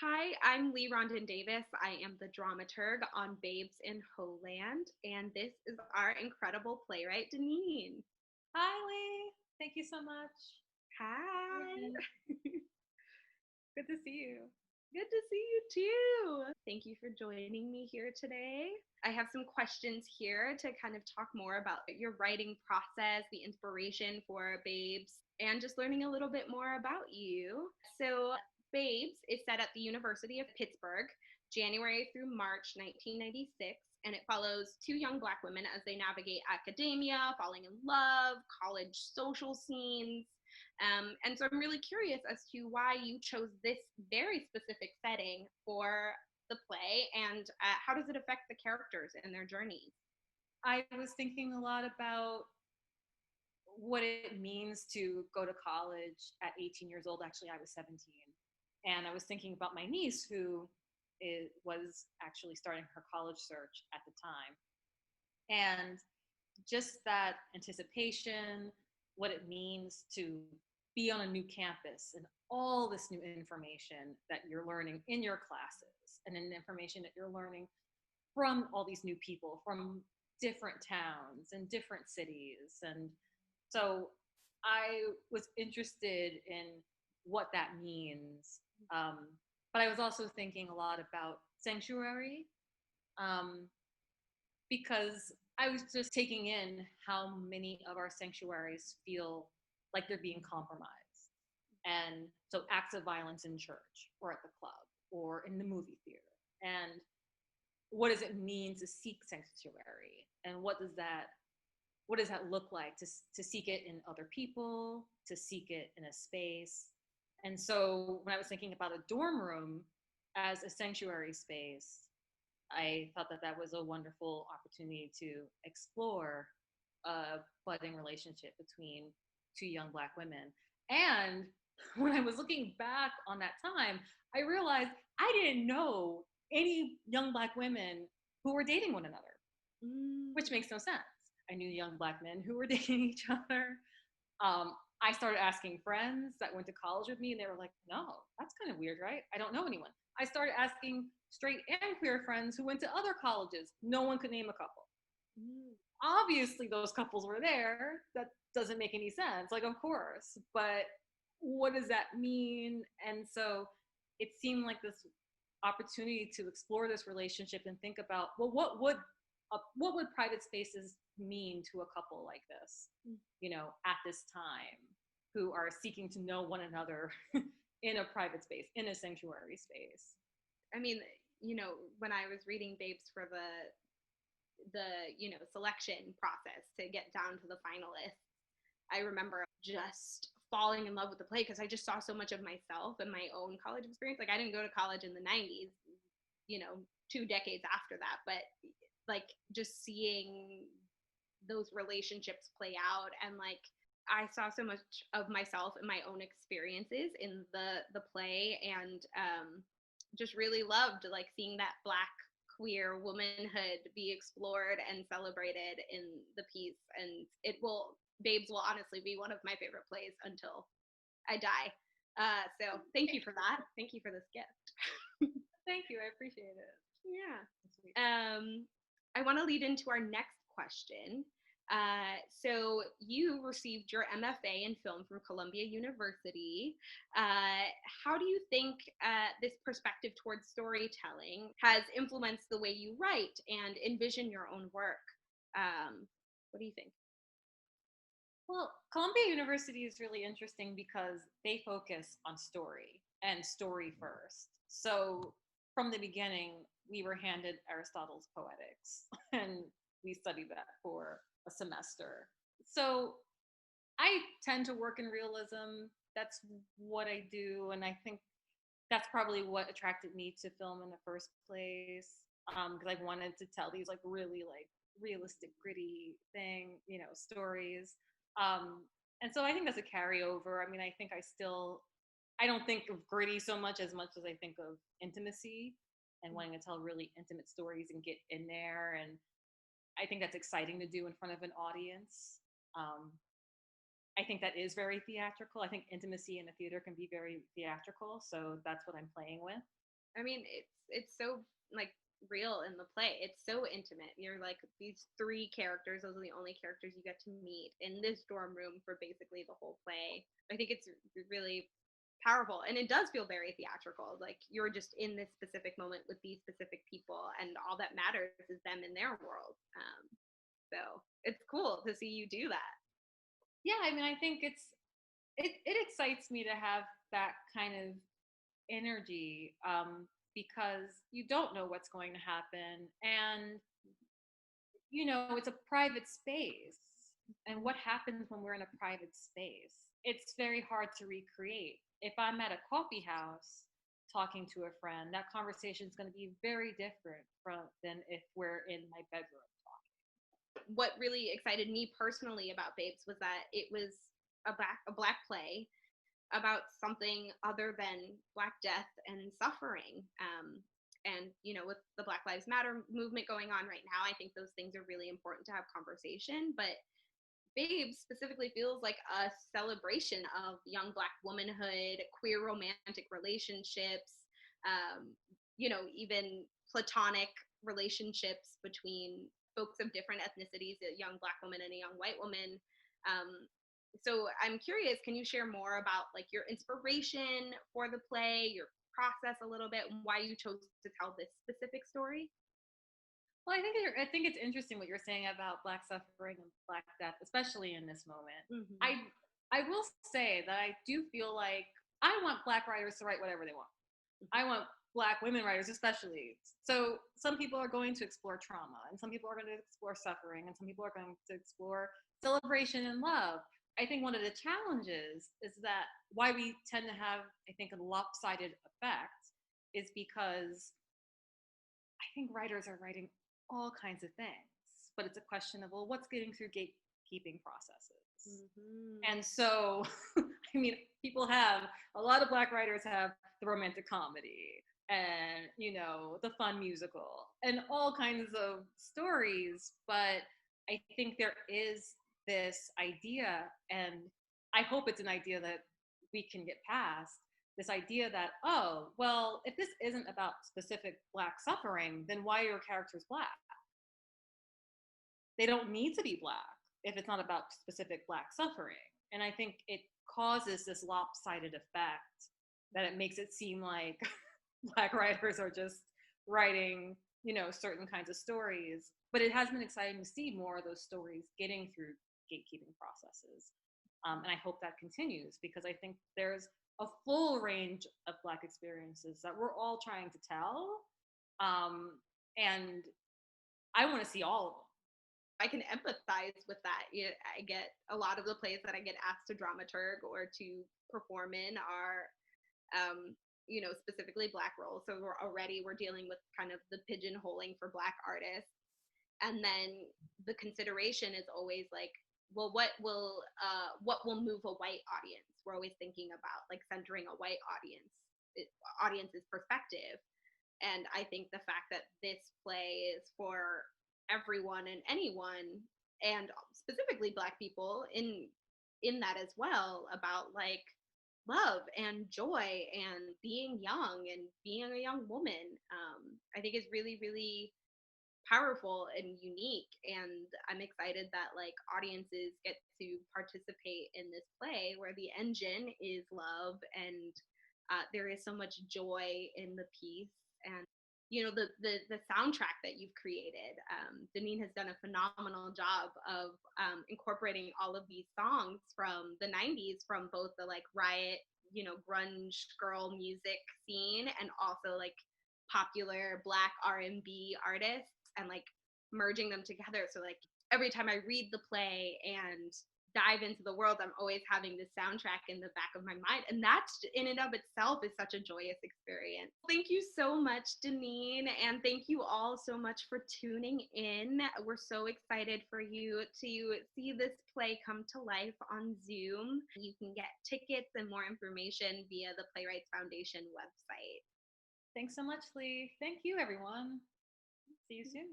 Hi, I'm Leigh Rondon-Davis. I am the dramaturg on Babes in Ho-lland, and this is our incredible playwright, Deneen. Hi, Lee. Thank you so much. Hi. Good to see you. Good to see you too. Thank you for joining me here today. I have some questions here to kind of talk more about your writing process, the inspiration for Babes, and just learning a little bit more about you. So, Babes is set at the University of Pittsburgh, January through March 1996, and it follows two young Black women as they navigate academia, falling in love, college social scenes. And so I'm really curious as to why you chose this very specific setting for the play, and how does it affect the characters and their journeys? I was thinking a lot about what it means to go to college at 18 years old. Actually, I was 17. And I was thinking about my niece who was actually starting her college search at the time. And just that anticipation, what it means to be on a new campus and all this new information that you're learning in your classes and in information that you're learning from all these new people from different towns and different cities. And so I was interested in what that means. But I was also thinking a lot about sanctuary, because I was just taking in how many of our sanctuaries feel like they're being compromised. And so acts of violence in church or at the club or in the movie theater. And what does it mean to seek sanctuary? And what does that look like to seek it in other people, to seek it in a space? And so when I was thinking about a dorm room as a sanctuary space, I thought that was a wonderful opportunity to explore a budding relationship between two young Black women. And when I was looking back on that time, I realized I didn't know any young Black women who were dating one another, which makes no sense. I knew young Black men who were dating each other. I started asking friends that went to college with me, and they were like, no, that's kind of weird, right? I don't know anyone. I started asking straight and queer friends who went to other colleges. No one could name a couple. Obviously, those couples were there. That doesn't make any sense. Like, of course, but what does that mean? And so it seemed like this opportunity to explore this relationship and think about, well, what would private spaces mean to a couple like this, at this time, who are seeking to know one another in a private space, in a sanctuary space. I mean, when I was reading Babes for the selection process to get down to the finalists, I remember just falling in love with the play because I just saw so much of myself and my own college experience. Like, I didn't go to college in the 90s, 2 decades after that, but like just seeing those relationships play out, and like I saw so much of myself and my own experiences in the play, and just really loved like seeing that Black queer womanhood be explored and celebrated in the piece. And Babes will honestly be one of my favorite plays until I die. So thank you for that. Thank you for this gift. Thank you. I appreciate it. Yeah. I want to lead into our next question. So you received your MFA in film from Columbia University. How do you think this perspective towards storytelling has influenced the way you write and envision your own work? What do you think? Well, Columbia University is really interesting because they focus on story and story first. So from the beginning, we were handed Aristotle's Poetics, and we studied that for a semester. So I tend to work in realism. That's what I do, and I think that's probably what attracted me to film in the first place, because I wanted to tell these like really like realistic, gritty stories. And so I think that's a carryover. I mean, I don't think of gritty so much as I think of intimacy and wanting to tell really intimate stories and get in there. And I think that's exciting to do in front of an audience. I think that is very theatrical. I think intimacy in the theater can be very theatrical. So that's what I'm playing with. I mean, it's so like real in the play. It's so intimate. You're like these three characters, those are the only characters you get to meet in this dorm room for basically the whole play. I think it's really powerful, and it does feel very theatrical. Like you're just in this specific moment with these specific people, and all that matters is them in their world. So it's cool to see you do that. Yeah, I mean, I think it excites me to have that kind of energy, because you don't know what's going to happen, and it's a private space. And what happens when we're in a private space? It's very hard to recreate. If I'm at a coffee house talking to a friend, that conversation is going to be very different than if we're in my bedroom talking. What really excited me personally about Babes was that it was a black play about something other than Black death and suffering. And, with the Black Lives Matter movement going on right now, I think those things are really important to have conversation. But Babes specifically feels like a celebration of young Black womanhood, queer romantic relationships, even platonic relationships between folks of different ethnicities, a young Black woman and a young white woman. So I'm curious, can you share more about like your inspiration for the play, your process a little bit, and why you chose to tell this specific story? Well, I think it's interesting what you're saying about Black suffering and Black death, especially in this moment. Mm-hmm. I will say that I do feel like I want Black writers to write whatever they want. Mm-hmm. I want Black women writers especially. So some people are going to explore trauma, and some people are going to explore suffering, and some people are going to explore celebration and love. I think one of the challenges is that why we tend to have, I think, a lopsided effect is because I think writers are writing all kinds of things, but it's a question of, well, what's getting through gatekeeping processes? Mm-hmm. And so, I mean, a lot of Black writers have the romantic comedy and, the fun musical and all kinds of stories, but I think there is this idea, and I hope it's an idea that we can get past, this idea that, oh, well, if this isn't about specific Black suffering, then why are your characters Black? They don't need to be Black if it's not about specific Black suffering. And I think it causes this lopsided effect that it makes it seem like Black writers are just writing, certain kinds of stories. But it has been exciting to see more of those stories getting through gatekeeping processes. And I hope that continues, because I think there's a full range of Black experiences that we're all trying to tell. And I want to see all of them. I can empathize with that. I get a lot of the plays that I get asked to dramaturg or to perform in are, specifically Black roles. So we're dealing with kind of the pigeonholing for Black artists. And then the consideration is always like, well, what will move a white audience? We're always thinking about like centering a white audience's perspective. And I think the fact that this play is for everyone and anyone, and specifically Black people in that as well, about like love and joy and being young and being a young woman, I think is really, really powerful and unique. And I'm excited that like audiences get to participate in this play where the engine is love, and there is so much joy in the piece. And the soundtrack that you've created, Deneen has done a phenomenal job of incorporating all of these songs from the 90s, from both the like riot, grunge girl music scene, and also like popular Black R&B artists, and like merging them together. So like every time I read the play and dive into the world, I'm always having this soundtrack in the back of my mind, and that in and of itself is such a joyous experience. Thank you so much, Deneen, and thank you all so much for tuning in. We're so excited for you to see this play come to life on Zoom. You can get tickets and more information via the Playwrights Foundation website. Thanks so much, Leigh. Thank you, everyone. See you soon.